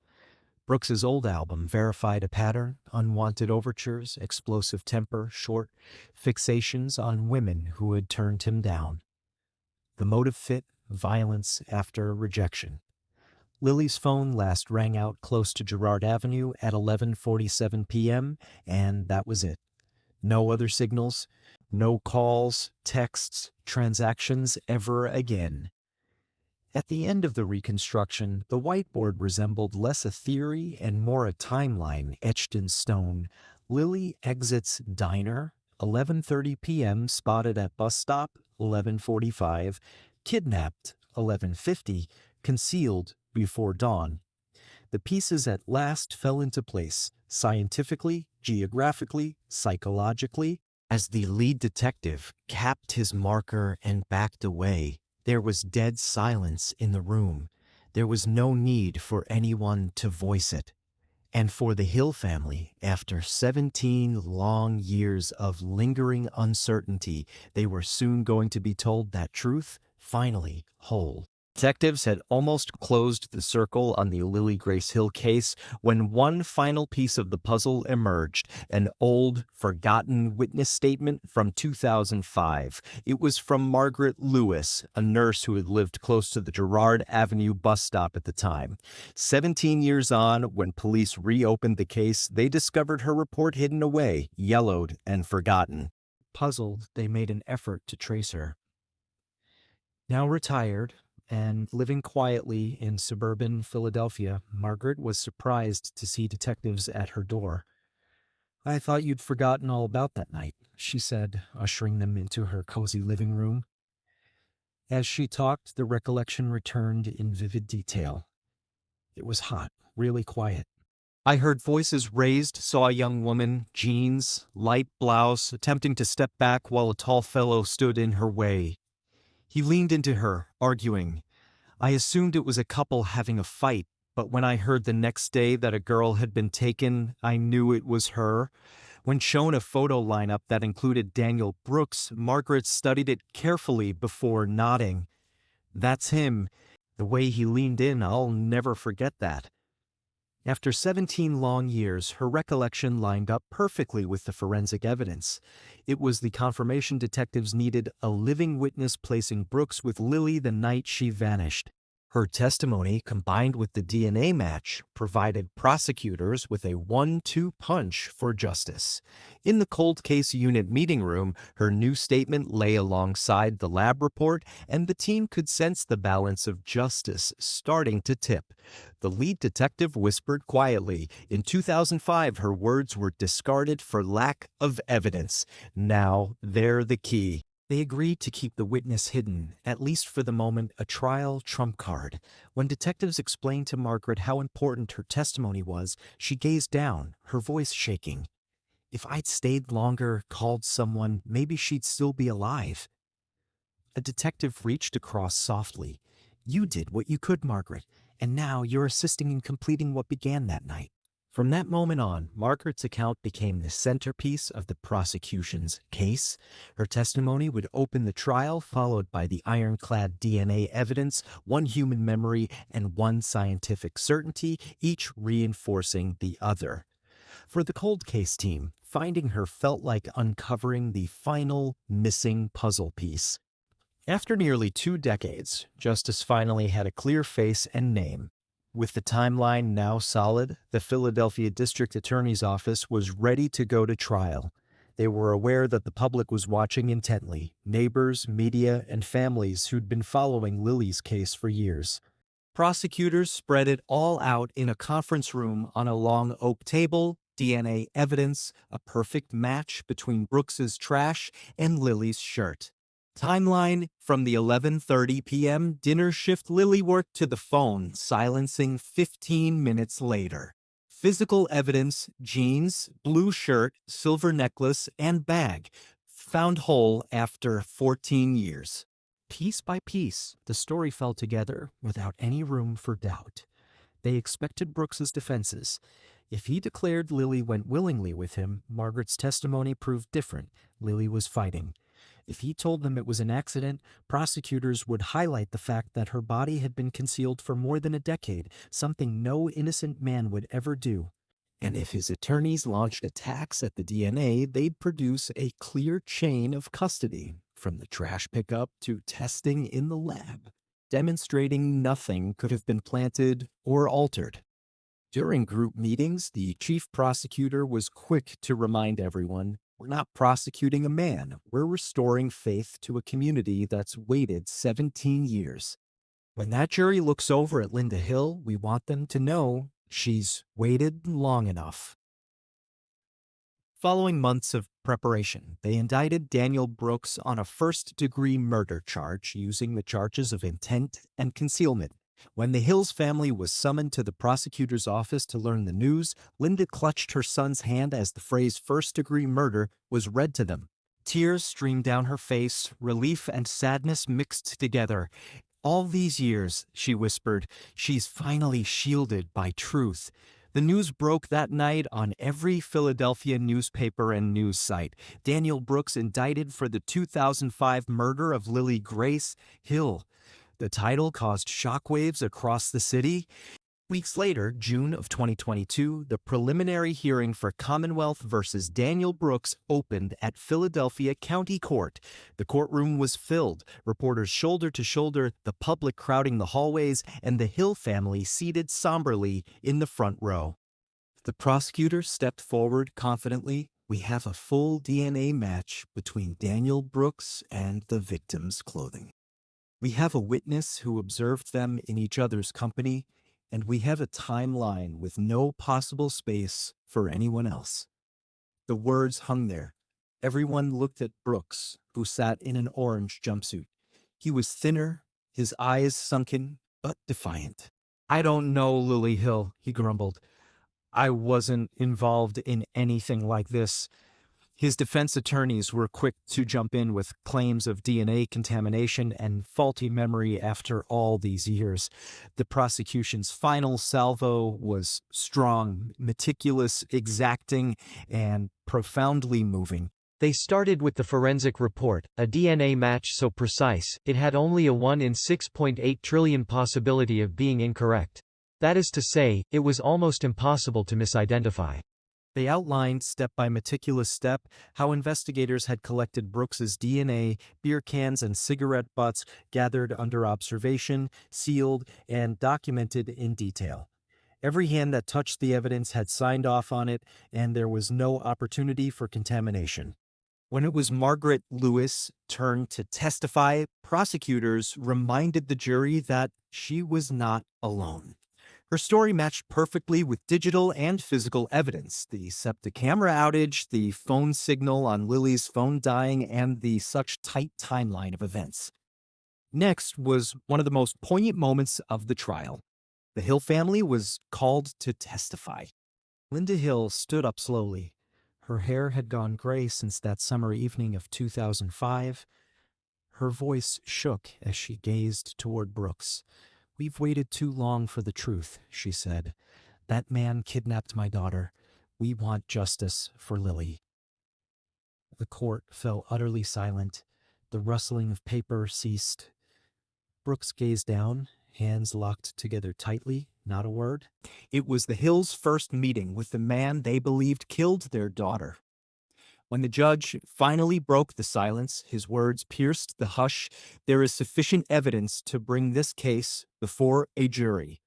Speaker 1: Brooks's old album verified a pattern: unwanted overtures, explosive temper, short fixations on women who had turned him down. The motive fit: violence after rejection. Lily's phone last rang out close to Gerard Avenue at 11:47 p.m., and that was it. No other signals, no calls, texts, transactions ever again. At the end of the reconstruction, the whiteboard resembled less a theory and more a timeline etched in stone. Lily exits diner, 11:30 p.m., spotted at bus stop, 11:45, kidnapped, 11:50, concealed before dawn. The pieces at last fell into place, scientifically, geographically, psychologically. As the lead detective capped his marker and backed away, there was dead silence in the room. There was no need for anyone to voice it. And for the Hill family, after 17 long years of lingering uncertainty, they were soon going to be told that truth, finally whole. Detectives had almost closed the circle on the Lily Grace Hill case when one final piece of the puzzle emerged: an old, forgotten witness statement from 2005. It was from Margaret Lewis, a nurse who had lived close to the Gerard Avenue bus stop at the time. 17 years on, when police reopened the case, they discovered her report hidden away, yellowed, and forgotten. Puzzled, they made an effort to trace her. Now retired and living quietly in suburban Philadelphia, Margaret was surprised to see detectives at her door. "I thought you'd forgotten all about that night," she said, ushering them into her cozy living room. As she talked, the recollection returned in vivid detail. It was hot, really quiet. "I heard voices raised, saw a young woman, jeans, light blouse, attempting to step back while a tall fellow stood in her way. He leaned into her, arguing. I assumed it was a couple having a fight, but when I heard the next day that a girl had been taken, I knew it was her. When shown a photo lineup that included Daniel Brooks, Margaret studied it carefully before nodding. That's him. The way he leaned in, I'll never forget that." After 17 long years, her recollection lined up perfectly with the forensic evidence. It was the confirmation detectives needed: a living witness placing Brooks with Lily the night she vanished. Her testimony, combined with the DNA match, provided prosecutors with a 1-2 punch for justice. In the cold case unit meeting room, her new statement lay alongside the lab report, and the team could sense the balance of justice starting to tip. The lead detective whispered quietly. In 2005, her words were discarded for lack of evidence. Now they're the key. They agreed to keep the witness hidden, at least for the moment, a trial trump card. When detectives explained to Margaret how important her testimony was, she gazed down, her voice shaking. "If I'd stayed longer, called someone, maybe she'd still be alive." A detective reached across softly. "You did what you could, Margaret, and now you're assisting in completing what began that night." From that moment on, Margaret's account became the centerpiece of the prosecution's case. Her testimony would open the trial, followed by the ironclad DNA evidence, one human memory, and one scientific certainty, each reinforcing the other. For the cold case team, finding her felt like uncovering the final missing puzzle piece. After nearly 2 decades, justice finally had a clear face and name. With the timeline now solid, the Philadelphia District Attorney's Office was ready to go to trial. They were aware that the public was watching intently: neighbors, media, and families who'd been following Lily's case for years. Prosecutors spread it all out in a conference room on a long oak table: DNA evidence, a perfect match between Brooks's trash and Lily's shirt. Timeline: from the 11:30 p.m. dinner shift, Lily worked to the phone, silencing 15 minutes later. Physical evidence: jeans, blue shirt, silver necklace, and bag. found whole after 14 years. Piece by piece, the story fell together without any room for doubt. They expected Brooks's defenses. If he declared Lily went willingly with him, Margaret's testimony proved different. Lily was fighting. If he told them it was an accident, prosecutors would highlight the fact that her body had been concealed for more than a decade, something no innocent man would ever do. And if his attorneys launched attacks at the DNA, they'd produce a clear chain of custody, from the trash pickup to testing in the lab, demonstrating nothing could have been planted or altered. During group meetings, the chief prosecutor was quick to remind everyone, we're not prosecuting a man, we're restoring faith to a community that's waited 17 years. When that jury looks over at Linda Hill, we want them to know she's waited long enough. Following months of preparation, they indicted Daniel Brooks on a first-degree murder charge using the charges of intent and concealment. When the Hills family was summoned to the prosecutor's office to learn the news, Linda clutched her son's hand as the phrase first-degree murder was read to them. Tears streamed down her face, relief and sadness mixed together. All these years, she whispered, she's finally shielded by truth. The news broke that night on every Philadelphia newspaper and news site. Daniel Brooks indicted for the 2005 murder of Lily Grace Hill. The title caused shockwaves across the city. Weeks later, June of 2022, the preliminary hearing for Commonwealth versus Daniel Brooks opened at Philadelphia County Court. The courtroom was filled, reporters shoulder to shoulder, the public crowding the hallways, and the Hill family seated somberly in the front row. The prosecutor stepped forward confidently. We have a full DNA match between Daniel Brooks and the victim's clothing. We have a witness who observed them in each other's company, and we have a timeline with no possible space for anyone else. The words hung there. Everyone looked at Brooks, who sat in an orange jumpsuit. He was thinner, his eyes sunken, but defiant. I don't know, Lily Hill, he grumbled. I wasn't involved in anything like this. His defense attorneys were quick to jump in with claims of DNA contamination and faulty memory after all these years. The prosecution's final salvo was strong, meticulous, exacting, and profoundly moving.
Speaker 3: They started with the forensic report, a DNA match so precise, it had only a 1 in 6.8 trillion possibility of being incorrect. That is to say, it was almost impossible to misidentify.
Speaker 1: They outlined, step by meticulous step, how investigators had collected Brooks's DNA, beer cans and cigarette butts gathered under observation, sealed, and documented in detail. Every hand that touched the evidence had signed off on it, and there was no opportunity for contamination. When it was Margaret Lewis' turn to testify, prosecutors reminded the jury that she was not alone. Her story matched perfectly with digital and physical evidence, the SEPTA camera outage, the phone signal on Lily's phone dying, and the such tight timeline of events. Next was one of the most poignant moments of the trial. The Hill family was called to testify. Linda Hill stood up slowly. Her hair had gone gray since that summer evening of 2005. Her voice shook as she gazed toward Brooks. We've waited too long for the truth, she said. That man kidnapped my daughter. We want justice for Lily. The court fell utterly silent. The rustling of paper ceased. Brooks gazed down, hands locked together tightly, not a word. It was the Hills' first meeting with the man they believed killed their daughter. When the judge finally broke the silence, his words pierced the hush. There is sufficient evidence to bring this case before a jury.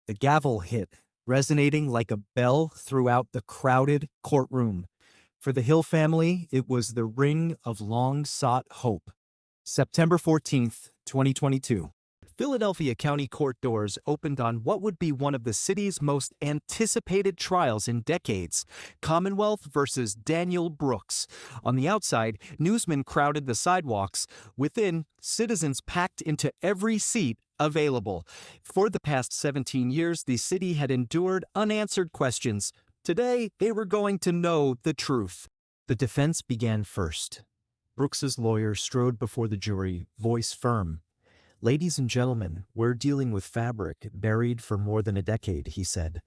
Speaker 1: The gavel hit, resonating like a bell throughout the crowded courtroom. For the Hill family, it was the ring of long-sought hope. September 14th, 2022. Philadelphia County Court doors opened on what would be one of the city's most anticipated trials in decades, Commonwealth versus Daniel Brooks. On the outside, newsmen crowded the sidewalks. Within, citizens packed into every seat available. For the past 17 years, the city had endured unanswered questions. Today, they were going to know the truth. The defense began first. Brooks's lawyer strode before the jury, voice firm. "Ladies and gentlemen, we're dealing with fabric buried for more than a decade," he said.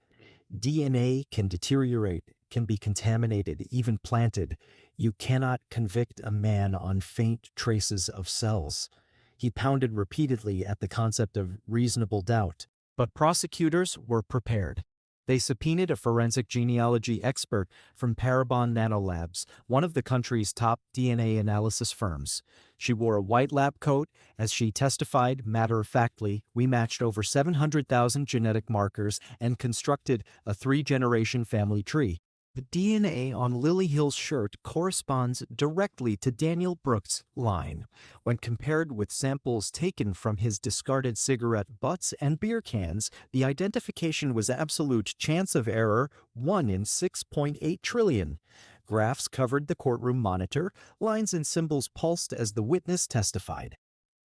Speaker 1: "DNA can deteriorate, can be contaminated, even planted. You cannot convict a man on faint traces of cells." He pounded repeatedly at the concept of reasonable doubt. But prosecutors were prepared. They subpoenaed a forensic genealogy expert from Parabon Nanolabs, one of the country's top DNA analysis firms. She wore a white lab coat. As she testified matter-of-factly, "We matched over 700,000 genetic markers and constructed a three-generation family tree. The DNA on Lily Hill's shirt corresponds directly to Daniel Brooks' line. When compared with samples taken from his discarded cigarette butts and beer cans, the identification was absolute chance of error 1 in 6.8 trillion. Graphs covered the courtroom monitor, lines and symbols pulsed as the witness testified.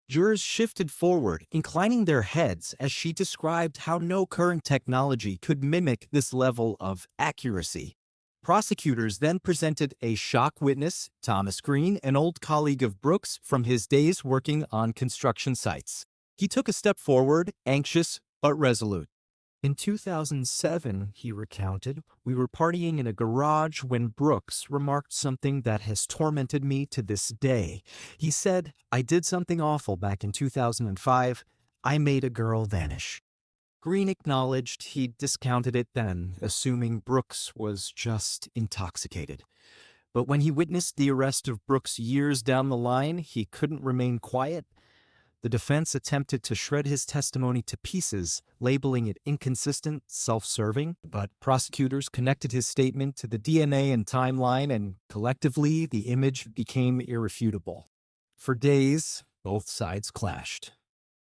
Speaker 1: Jurors shifted forward, inclining their heads as she described how no current technology could mimic this level of accuracy. Prosecutors then presented a shock witness, Thomas Green, an old colleague of Brooks from his days working on construction sites. He took a step forward, anxious but resolute. "In 2007, he recounted, "we were partying in a garage when Brooks remarked something that has tormented me to this day. He said, 'I did something awful back in 2005. I made a girl vanish.'" Green acknowledged he'd discounted it then, assuming Brooks was just intoxicated. But when he witnessed the arrest of Brooks years down the line, he couldn't remain quiet. The defense attempted to shred his testimony to pieces, labeling it inconsistent, self-serving, but prosecutors connected his statement to the DNA and timeline, and collectively the image became irrefutable. For days, both sides clashed.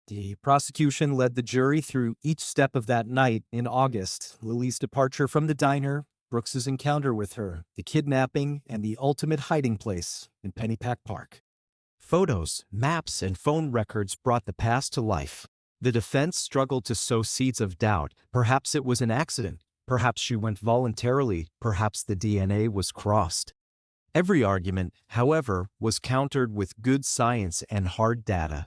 Speaker 1: The prosecution led the jury through each step of that night in August: Lily's departure from the diner, Brooks's encounter with her, the kidnapping, and the ultimate hiding place in Pennypack Park. Photos, maps, and phone records brought the past to life. The defense struggled to sow seeds of doubt. Perhaps it was an accident. Perhaps she went voluntarily. Perhaps the DNA was crossed. Every argument, however, was countered with good science and hard data.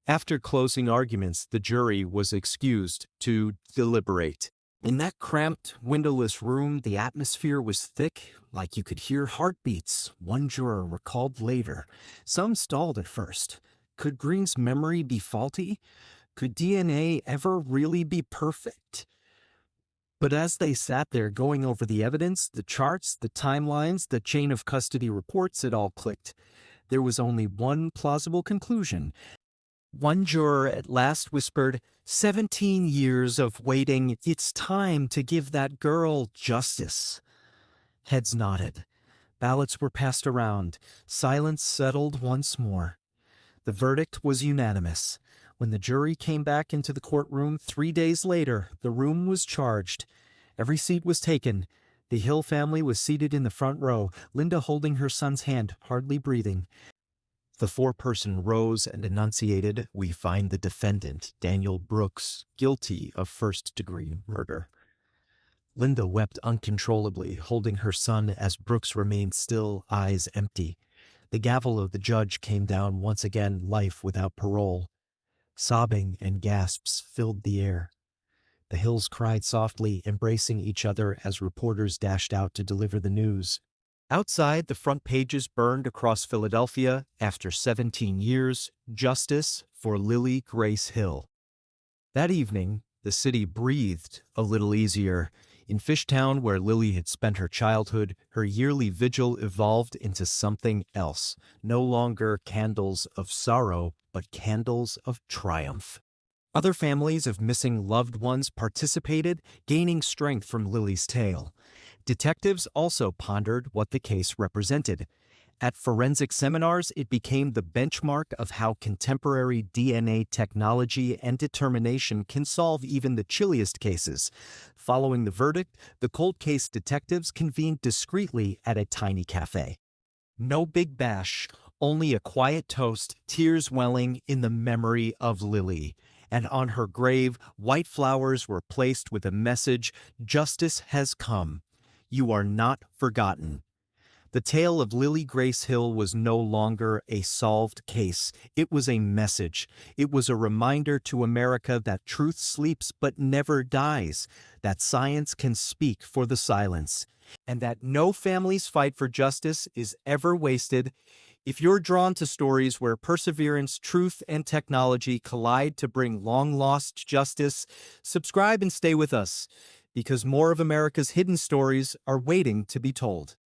Speaker 1: After closing arguments, the jury was excused to deliberate. In that cramped, windowless room, the atmosphere was thick, like you could hear heartbeats, one juror recalled later. Some stalled at first. Could Green's memory be faulty? Could DNA ever really be perfect? But as they sat there going over the evidence, the charts, the timelines, the chain of custody reports, it all clicked. There was only one plausible conclusion. One juror at last whispered, 17 years of waiting. It's time to give that girl justice." Heads nodded. Ballots were passed around. Silence settled once more. The verdict was unanimous. When the jury came back into the courtroom 3 days later, the room was charged. Every seat was taken. The Hill family was seated in the front row, Linda holding her son's hand, hardly breathing. The foreperson rose and enunciated, "We find the defendant, Daniel Brooks, guilty of first-degree murder." Linda wept uncontrollably, holding her son as Brooks remained still, eyes empty. The gavel of the judge came down once again, life without parole. Sobbing and gasps filled the air. The Hills cried softly, embracing each other as reporters dashed out to deliver the news. Outside, the front pages burned across Philadelphia. After 17 years, justice for Lily Grace Hill. That evening, the city breathed a little easier. In Fishtown, where Lily had spent her childhood, her yearly vigil evolved into something else. No longer candles of sorrow, but candles of triumph. Other families of missing loved ones participated, gaining strength from Lily's tale. Detectives also pondered what the case represented. At forensic seminars, it became the benchmark of how contemporary DNA technology and determination can solve even the chilliest cases. Following the verdict, the cold case detectives convened discreetly at a tiny cafe. No big bash, only a quiet toast, tears welling in the memory of Lily. And on her grave, white flowers were placed with a message, "Justice has come. You are not forgotten." The tale of Lily Grace Hill was no longer a solved case. It was a message. It was a reminder to America that truth sleeps but never dies, that science can speak for the silence, and that no family's fight for justice is ever wasted. If you're drawn to stories where perseverance, truth, and technology collide to bring long-lost justice, subscribe and stay with us, because more of America's hidden stories are waiting to be told.